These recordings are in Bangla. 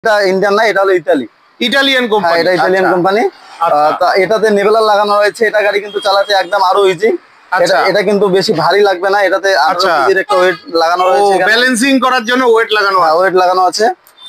এটা ইন্ডিয়ান না, এটা হলো ইতালি, ইটালিয়ান কোম্পানি। এটা ইটালিয়ান কোম্পানি। এটাতে নেভেলার লাগানো রয়েছে। এটা গাড়ি কিন্তু চালাতে একদম আরো ইজি। এটা কিন্তু বেশি ভারী লাগবে না। এটাতে 18 কেজির একটা ওয়েট লাগানো রয়েছে। ব্যালেন্সিং করার জন্য ওয়েট লাগানো, ওয়েট লাগানো আছে।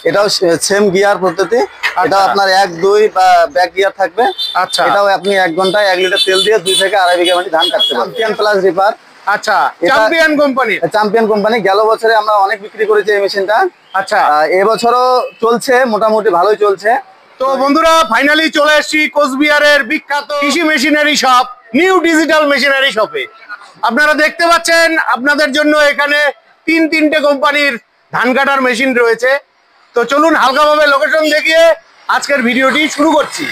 এটাও সেম গিয়ার পদ্ধতি। এটা আপনার 1 2 বা ব্যাক গিয়ার থাকবে। আচ্ছা, এটাও আপনি 1 ঘন্টায় 1 লিটার তেল দিয়ে 2 থেকে 2.5 বিঘা মাটি ধান কাটতে পারবেন। Champion plus reaper. আচ্ছা, চ্যাম্পিয়ন কোম্পানি। Champion company. গেল বছরে আমরা অনেক বিক্রি করেছি এই মেশিনটা। আচ্ছা, এবছরও চলছে, মোটামুটি ভালোই চলছে। তো বন্ধুরা, ফাইনালি চলে এসেছি কোচবিহারের বিখ্যাত কৃষি machinery shop new digital machinery শপে। আপনারা দেখতে পাচ্ছেন আপনাদের জন্য এখানে তিনটে কোম্পানির ধান কাটার মেশিন রয়েছে। তো চলুন হালকাভাবে লোকেশন দেখিয়ে আজকের ভিডিওটি শুরু করছি।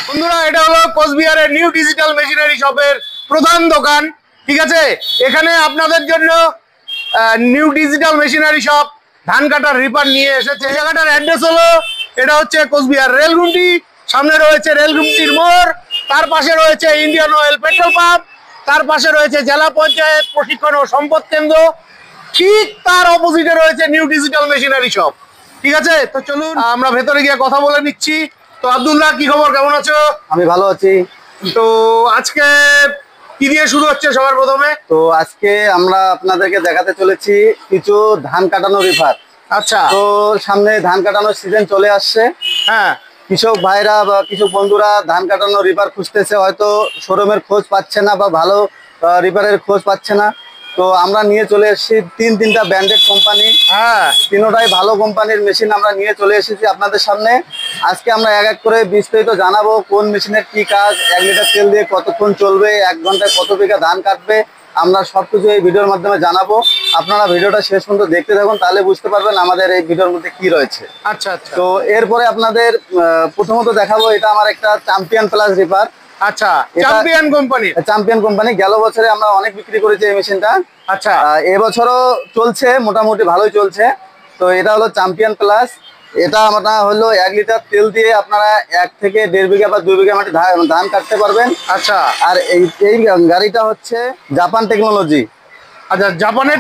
বন্ধুরা, এটা হলো কোচবিহারের নিউ ডিজিটাল মেশিনারি শপের প্রধান দোকান। ঠিক আছে, এখানে আপনাদের জন্য নিউ ডিজিটাল মেশিনারি শপ ধান কাটার রিপার নিয়ে এসেছে। জায়গাটার অ্যাড্রেস হলো, এটা হচ্ছে কোচবিহার রেলগুমটি। সামনে রয়েছে রেলগুমটির মোড়, তার পাশে রয়েছে ইন্ডিয়ান অয়েল পেট্রোল পাম্প, তার পাশে রয়েছে জেলা পঞ্চায়েত প্রশিক্ষণ ও সম্পদ কেন্দ্র। ঠিক তার অপোজিটে রয়েছে নিউ ডিজিটাল মেশিনারি শপ। ঠিক আছে, তো চলুন আমরা ভেতরে গিয়ে কথা বলে নিচ্ছি। তো আব্দুল্লাহ, কি খবর, কেমন আছো? আমি ভালো আছি। তো আজকে কি দিয়ে শুরু হচ্ছে সবার প্রথমে? তো আজকে আমরা আপনাদেরকে দেখাতে চলেছি কিছু ধান কাটানো রিপার। আচ্ছা, তো সামনে ধান কাটানোর সিজন চলে আসছে। হ্যাঁ, কৃষক ভাইরা বা কৃষক বন্ধুরা ধান কাটানো রিপার খুঁজতেছে, হয়তো শোরুমের খোঁজ পাচ্ছে না বা ভালো রিপারের খোঁজ পাচ্ছে না। তো আমরা নিয়ে চলে এসেছি তিনটা ব্র্যান্ডেড কোম্পানি। হ্যাঁ, তিনটাই ভালো কোম্পানির মেশিন আমরা নিয়ে চলে এসেছি আপনাদের সামনে। আজকে আমরা এক এক করে বিস্তারিত জানাবো কোন মেশিনের কি কাজ, 1 লিটার তেল দিয়ে কতক্ষণ চলবে, 1 ঘন্টায় কত বিঘা ধান কাটবে, আমরা সবকিছু এই ভিডিওর মাধ্যমে জানাবো। আপনারা ভিডিওটা শেষ পর্যন্ত দেখতে থাকুন, তাহলে বুঝতে পারবেন আমাদের এই ভিডিওর মধ্যে কি রয়েছে। আচ্ছা আচ্ছা। তো এরপরে আপনাদের প্রথমত দেখাবো, এটা আমার একটা চ্যাম্পিয়ন প্লাস রিপার। আচ্ছা, চ্যাম্পিয়ন কোম্পানি। Champion company. গেল বছরে আমরা অনেক বিক্রি করেছি এই মেশিনটা। আচ্ছা, এবছরও চলছে, মোটামুটি ভালোই চলছে। তো এটা হলো চ্যাম্পিয়ন প্লাস। এটা আমরা হলো 1 লিটার তেল দিয়ে আপনারা 1 থেকে 1.5 বিঘা বা 2 বিঘা মাটি ধান কাটতে পারবেন। আচ্ছা, আর এই গাড়িটা হচ্ছে জাপান টেকনোলজি। আচ্ছা, জাপানের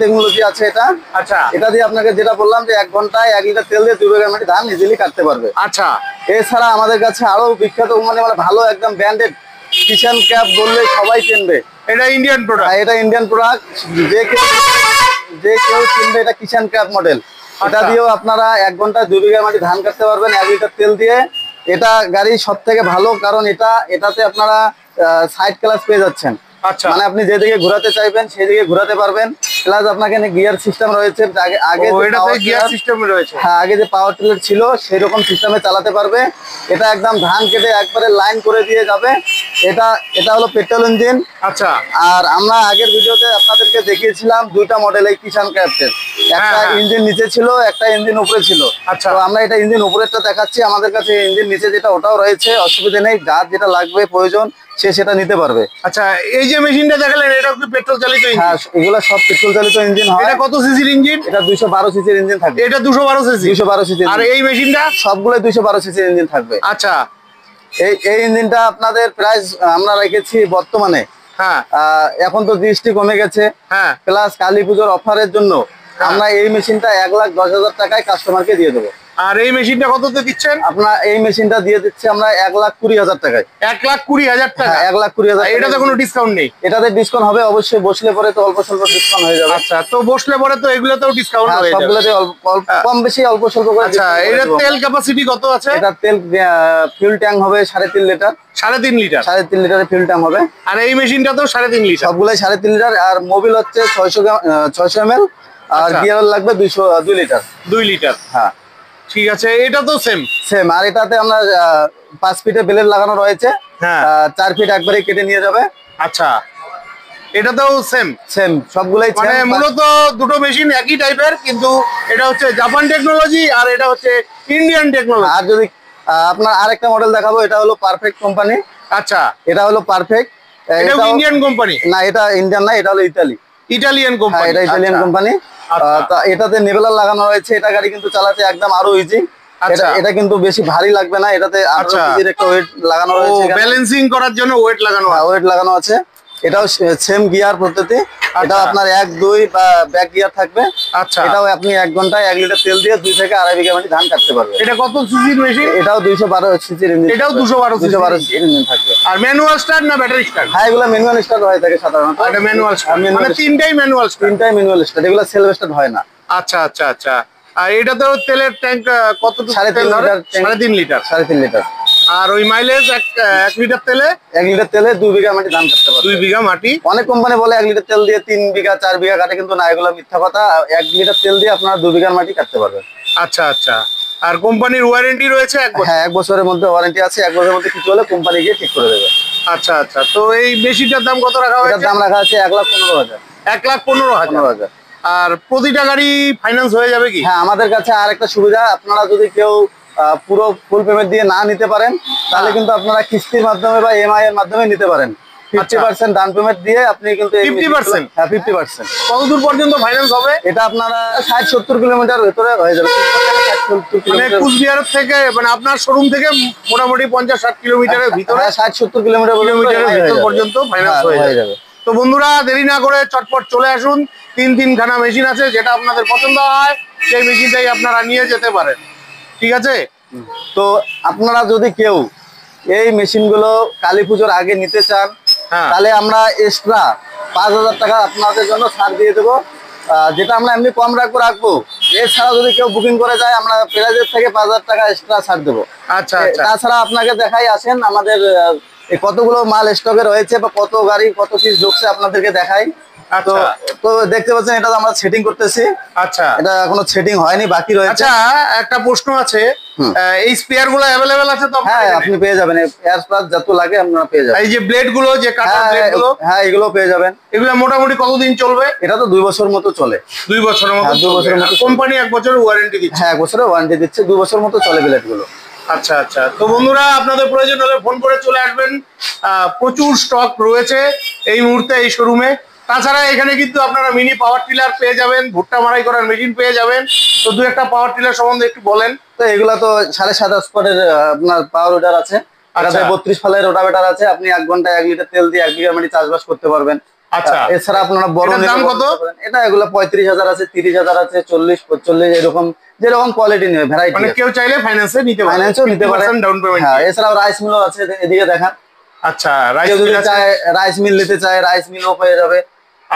টেকনোলজি আছে এটা। আচ্ছা, এটা দিয়ে আপনাকে যেটা বললাম যে 1 ঘন্টায় 1 লিটার তেল দিয়ে 2 বিঘা মাটি ধান ইজিলি কাটতে পারবে। আচ্ছা, এছাড়া আমাদের কাছে আরো বিখ্যাত মানে ভালো একদম ব্র্যান্ডেড কিষান ক্যাপ বললে সবাই চিনবে। এটা ইন্ডিয়ান প্রোডাক্ট। এটা ইন্ডিয়ান প্রোডাক্ট। যে কেউ চিনবে এটা কিষান ক্যাপ মডেল। এটা দিয়েও আপনারা 1 ঘন্টায় 2 বিঘা মাটি ধান কাটতে পারবেন 1 লিটার তেল দিয়ে। এটা গাড়ি সব থেকে ভালো, কারণ এটাতে আপনারা সাইড ক্লাচ পেয়ে যাচ্ছেন। আচ্ছা, মানে আপনি যেদিকে ঘোরাতে চাইবেন সেদিকে ঘোরাতে পারবেন। প্লাস আপনাকে গিয়ার সিস্টেম রয়েছে। আগে গিয়ার সিস্টেম রয়েছে। হ্যাঁ, আগে যে পাওয়ার টিলার ছিল সেরকম সিস্টেমে চালাতে পারবে। এটা একদম ধান কেটে একবারে লাইন করে দিয়ে যাবে। এটা হলো পেট্রোল ইঞ্জিন। আচ্ছা, আর আমরা আগের ভিডিওতে আপনাদেরকে দেখিয়েছিলাম 2টা মডেল এই কিষান ক্যাপ্টের। একটা ইঞ্জিন নিচে ছিল, একটা ইঞ্জিন উপরে ছিল। আচ্ছা, তো আমরা এটা ইঞ্জিন উপরেরটা দেখাচ্ছি। আমাদের কাছে ইঞ্জিন নিচে যেটা ওটাও রয়েছে, অসুবিধা নেই। যার যেটা লাগবে প্রয়োজন সে সেটা নিতে পারবে। আচ্ছা, এই যে মেশিনটা দেখালেন এটা কি পেট্রোল চালিত ইঞ্জিন? হ্যাঁ, এগুলো সব পেট্রোল চালিত ইঞ্জিন হয়। এটা কত সিসির ইঞ্জিন? এটা 212 সিসির ইঞ্জিন থাকবে। এটা 212 সিসি। 212 সিসি। আর এই মেশিনটা সবগুলো 212 সিসির ইঞ্জিন থাকবে। আচ্ছা, এই ইঞ্জিনটা আপনাদের প্রাইস আমরা রেখেছি বর্তমানে, হ্যাঁ, এখন তো দৃষ্টি কমে গেছে, হ্যাঁ, প্লাস কালী পুজোর অফারের জন্য আমরা এই মেশিনটা 1,10,000 টাকায় কাস্টমারকে দিয়ে দেবো। আর এই মেশিনটা কততে দিচ্ছেন? আপনার এই মেশিনটা দিয়ে দিচ্ছি আমরা 1,20,000 টাকায়। 1,20,000 টাকা? 1,20,000। এটাতে কোনো ডিসকাউন্ট নেই? এটাতে ডিসকাউন্ট হবে অবশ্যই, বসলে পরে তো অল্প স্বল্প ডিসকাউন্ট হয়ে যাবে। আচ্ছা, তো বসলে পরে তো এগুলোতেও ডিসকাউন্ট হয়ে যাবে? সবগুলোতে কম বেশি অল্প স্বল্প করে। আচ্ছা, এর তেল ক্যাপাসিটি কত আছে? এটা তেল ফিউল ট্যাঙ্ক হবে 3.5 লিটার। 3.5 লিটার? 3.5 লিটারের ফিউল ট্যাঙ্ক হবে। আর এই মেশিনটা তো 3.5 লিটার? সবগুলাই 3.5 লিটার। আর মোবিল হচ্ছে 600 ml। আর গিয়ার লাগবে 2 লিটার। 2 লিটার, হ্যাঁ, ঠিক আছে। এটা তো সেম। আর এটাতে আমরা 5 ফিটের বেলেট লাগানো রয়েছে। হ্যাঁ, 4 ফিট একবারে কেটে নিয়ে যাবে। আচ্ছা, এটাতেও সেম সবগুলাই মানে মূলত দুটো মেশিন একই টাইপের, কিন্তু এটা হচ্ছে জাপান টেকনোলজি আর এটা হচ্ছে ইন্ডিয়ান টেকনোলজি। আর যদি আপনার আরেকটা মডেল দেখাবো, এটা হলো পারফেক্ট কোম্পানি। আচ্ছা, এটা হলো পারফেক্ট। এটা ইন্ডিয়ান কোম্পানি? না, এটা ইন্ডিয়ান না, এটা হলো ইটালিয়ান কোম্পানি। এটা ইটালিয়ান কোম্পানি। এটাতে নেভেলার লাগানো রয়েছে। এটা গাড়ি কিন্তু চালাতে একদম আরো ইজি। এটা কিন্তু বেশি ভারী লাগবে না। এটাতে 18 কেজির একটা ওয়েট লাগানো রয়েছে। ব্যালেন্সিং করার জন্য ওয়েট লাগানো আছে। এটাও সেম গিয়ার পদ্ধতি। এটা আপনার 1 2 বা ব্যাক গিয়ার থাকবে। আচ্ছা, এটাও আপনি 1 ঘন্টায় 1 লিটার তেল দিয়ে 2 থেকে 2.5 বিঘা মাটি ধান কাটতে পারবেন। এটা কত সিসির মেশিন? এটাও 212 সিসির ইঞ্জিন। এটাও 212 ইঞ্জিন থাকবে। আর ম্যানুয়াল স্টার্ট না ব্যাটারি স্টার্ট? হ্যাঁ, এগুলো ম্যানুয়াল স্টার্ট হয়ে থাকে সাধারণত। এটা ম্যানুয়াল স্টার্ট, মানে তিনটাই স্টার্ট, এগুলো সেলফ স্টার্ট হয় না। আচ্ছা আচ্ছা আচ্ছা। আর এটা তো তেলের ট্যাঙ্ক কতটুকু? 3.5 লিটার। 3.5 লিটার। 3.5 লিটার। আর ওই মাইলেজ 1 লিটার তেলে? 1 লিটার তেলে 2 বিঘা মাটি ধান কাটতে পারবে। 2 বিঘা মাটি। অনেক কোম্পানি বলে 1 লিটার তেল দিয়ে 3 বিঘা 4 বিঘা কাটে, কিন্তু না, এগুলো মিথ্যা কথা। 1 লিটার তেল দিয়ে আপনারা 2 বিঘার মাটি কাটতে পারবেন। আচ্ছা আচ্ছা। আর কোম্পানির ওয়ারেন্টি রয়েছে 1 বছর? হ্যাঁ, 1 বছরের মধ্যে ওয়ারেন্টি আছে। 1 বছরের মধ্যে কিছু হলে কোম্পানি গিয়ে ঠিক করে দেবে। আচ্ছা আচ্ছা। তো এই মেশিনটার দাম কত রাখা হয়েছে? এটার দাম রাখা আছে 1,15,000। 1,15,000। আর প্রতিটা গাড়ি ফাইন্যান্স হয়ে যাবে কি? হ্যাঁ, আমাদের কাছে আর একটা সুবিধা, আপনারা যদি কেউ পুরো ফুল পেমেন্ট দিয়ে না নিতে পারেন, তাহলে কিন্তু আপনারা কিস্তির মাধ্যমে বা EMI এর মাধ্যমে নিতে পারেন। 50% ডাউন পেমেন্ট দিয়ে আপনি কিন্তু 50%? হ্যাঁ, 50%। কত দূর পর্যন্ত ফাইন্যান্স হবে? এটা আপনারা 60-70 কিলোমিটার ভেতরে হয়ে যাবে। মানে কুচবিহার থেকে, মানে আপনার শোরুম থেকে মোটামুটি 50-60 কিলোমিটারের ভিতরে, 60-70 কিলোমিটার পর্যন্ত ফাইন্যান্স হয়ে যাবে। তো বন্ধুরা, দেরি না করে চটপট চলে আসুন। 3 খানা মেশিন আছে, যেটা আপনাদের পছন্দ হয় সেই মেশিনটাই আপনারা নিয়ে যেতে পারেন। ঠিক আছে? তো আপনারা যদি কেউ এই মেশিনগুলো কালী পুজোর আগে নিতে চান, তাহলে আমরা এক্সট্রা 5,000 টাকা আপনাদের জন্য ছাড় দিয়ে দেবো, যেটা আমরা এমনি কম রাখবো। এছাড়া যদি কেউ বুকিং করে যায়, আমরা প্রাইজের থেকে 5,000 টাকা এক্সট্রা ছাড় দেবো। আচ্ছা। তাছাড়া আপনাকে দেখাই, আসেন আমাদের কতগুলো মাল স্টকে রয়েছে বা কত গাড়ি কত পিস ঢুকছে আপনাদেরকে দেখাই। তো দেখতে পাচ্ছেন, এটা আমরা সেটিং করতেছি। আচ্ছা, এটা এখনো সেটিং হয়নি, বাকি রয়েছে। আচ্ছা, একটা প্রশ্ন আছে, এই স্পেয়ার গুলো অ্যাভেলেবেল আছে তো? হ্যাঁ, আপনি পেয়ে যাবেন, এয়ার প্লাস যত লাগে আপনারা পেয়ে যাবেন। এই যে ব্লেড গুলো, যে কাটার ব্লেড গুলো, হ্যাঁ, এগুলো পেয়ে যাবেন। এগুলো মোটামুটি কতদিন চলবে? এটা তো 2 বছর মতো চলে। 2 বছরের মতো? 2 বছরের মতো। কোম্পানি 1 বছরের ওয়ারেন্টি দিচ্ছে? হ্যাঁ, 1 বছরের ওয়ারেন্টি দিচ্ছে। 2 বছর মতো চলে ব্লেড গুলো। আচ্ছা আচ্ছা। তো বন্ধুরা, আপনাদের প্রয়োজন হলে ফোন করে চলে আসবেন। প্রচুর স্টক রয়েছে এই মুহূর্তে এই শোরুমে। তাছাড়া এখানে কিন্তু আপনারা মিনি পাওয়ার টিলার পেয়ে যাবেন, ভুট্টা মারাই করার মেশিন পেয়ে যাবেন। তো 2-1টা পাওয়ার টিলার সম্বন্ধে একটু বলেন। তো এগুলা তো 7.5 হর্সপাওয়ারের আপনার পাওয়ার রোটার আছে। 32 ফালের রোটাভেটার আছে। আপনি 1 ঘন্টায় 1 লিটার তেল দিয়ে 1 বিঘা মাটি চাষবাস করতে পারবেন। আচ্ছা। এছাড়া আপনারা বড় দাম কত? এটা এগুলো 35,000 আছে, 30,000 আছে, 40-45, এরকম যেরকম কোয়ালিটি নেবে, ভ্যারাইটি। মানে কেউ চাইলে ফাইন্যান্সে নিতে পারে, ফাইন্যান্সও নিতে পারে, ডাউন পেমেন্ট। হ্যাঁ, এছাড়াও রাইস মিলও আছে, এদিকে দেখান। আচ্ছা, রাইস মিল নিতে চায়, রাইস মিলও পেয়ে যাবে।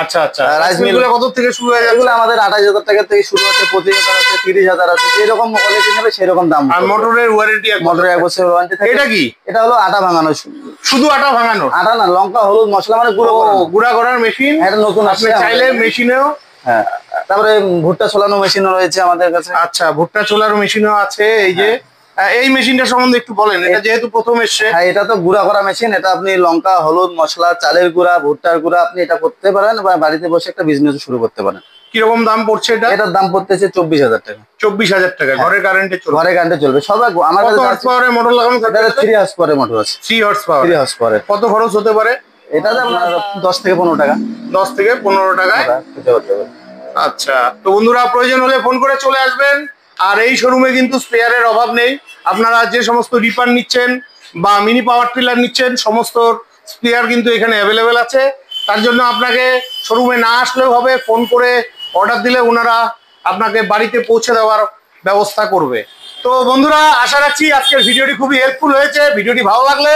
আচ্ছা আচ্ছা। রাইস মিলগুলো কত থেকে শুরু হয়ে যাবে? এগুলো আমাদের 28,000 টাকা থেকে শুরু হচ্ছে, 25,000 আছে, 30,000 আছে, যেরকম কোয়ালিটি নেবে সেরকম দাম। আর মোটরের ওয়ারেন্টি? মোটরের 1 বছরের ওয়ারেন্টি থাকে। এটা কি? এটা হলো আটা ভাঙানো। শুধু আটা ভাঙানো? আটা না, লঙ্কা হলুদ মশলা, মানে গুঁড়া করার মেশিন। এটা নতুন আপনি চাইলে মেশিনেও। হ্যাঁ, তারপরে ভুট্টা ছোলানো মেশিনও রয়েছে আমাদের কাছে। আচ্ছা, ভুট্টা ছোলার মেশিনও আছে। এই যে এই মেশিনটা সম্বন্ধে একটু বলেন, এটা যেহেতু প্রথম এসছে। হ্যাঁ, এটা তো গুঁড়া করা মেশিন। এটা আপনি লঙ্কা হলুদ মশলা, চালের গুঁড়া, ভুট্টার গুঁড়া, আপনি এটা করতে পারেন বা বাড়িতে বসে একটা বিজনেস শুরু করতে পারেন। কিরকম দাম পড়ছে এটা? এটার দাম পড়তেছে 24,000 টাকা। 24,000 টাকা। ঘরে কারেন্টে চলবে? ঘরে কারেন্টে চলবে। সবাই আমাদের কত হর্স পাওয়ারের মোটর লাগানো থাকে? 3 হর্স পাওয়ারের মোটর আছে। 3 হর্স পাওয়ার। 3 হর্স পাওয়ারের। কত খরচ হতে পারে? এটাতে আপনার 10 থেকে 15 টাকা। 10 থেকে 15 টাকায়। আচ্ছা। তো বন্ধুরা, প্রয়োজন হলে ফোন করে চলে আসবেন। আর এই শোরুমে কিন্তু স্পেয়ারের অভাব নেই। আপনারা যে সমস্ত রিপার নিচ্ছেন বা মিনি পাওয়ার টিলার নিচ্ছেন, সমস্ত স্পেয়ার কিন্তু এখানে অ্যাভেলেবেল আছে। তার জন্য আপনাকে শোরুমে না আসলেও হবে, ফোন করে অর্ডার দিলে ওনারা আপনাকে বাড়িতে পৌঁছে দেওয়ার ব্যবস্থা করবে। তো বন্ধুরা, আশা রাখছি আজকের ভিডিওটি খুবই হেল্পফুল হয়েছে। ভিডিওটি ভালো লাগলে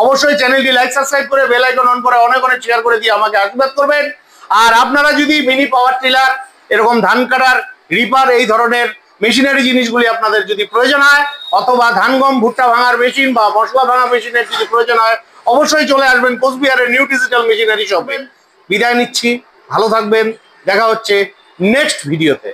অবশ্যই চ্যানেলটি লাইক সাবস্ক্রাইব করে বেল আইকন অন করে অনেক শেয়ার করে দিয়ে আমাকে আশীর্বাদ করবেন। আর আপনারা যদি মিনি পাওয়ার টিলার, এরকম ধান কাটার রিপার, এই ধরনের মেশিনারি জিনিসগুলি আপনাদের যদি প্রয়োজন হয়, অথবা ধান গম ভুট্টা ভাঙার মেশিন বা মশলা ভাঙা মেশিনের যদি প্রয়োজন হয়, অবশ্যই চলে আসবেন কোচবিহারের নিউ ডিজিটাল মেশিনারি শপে। বিদায় নিচ্ছি, ভালো থাকবেন, দেখা হচ্ছে নেক্সট ভিডিওতে।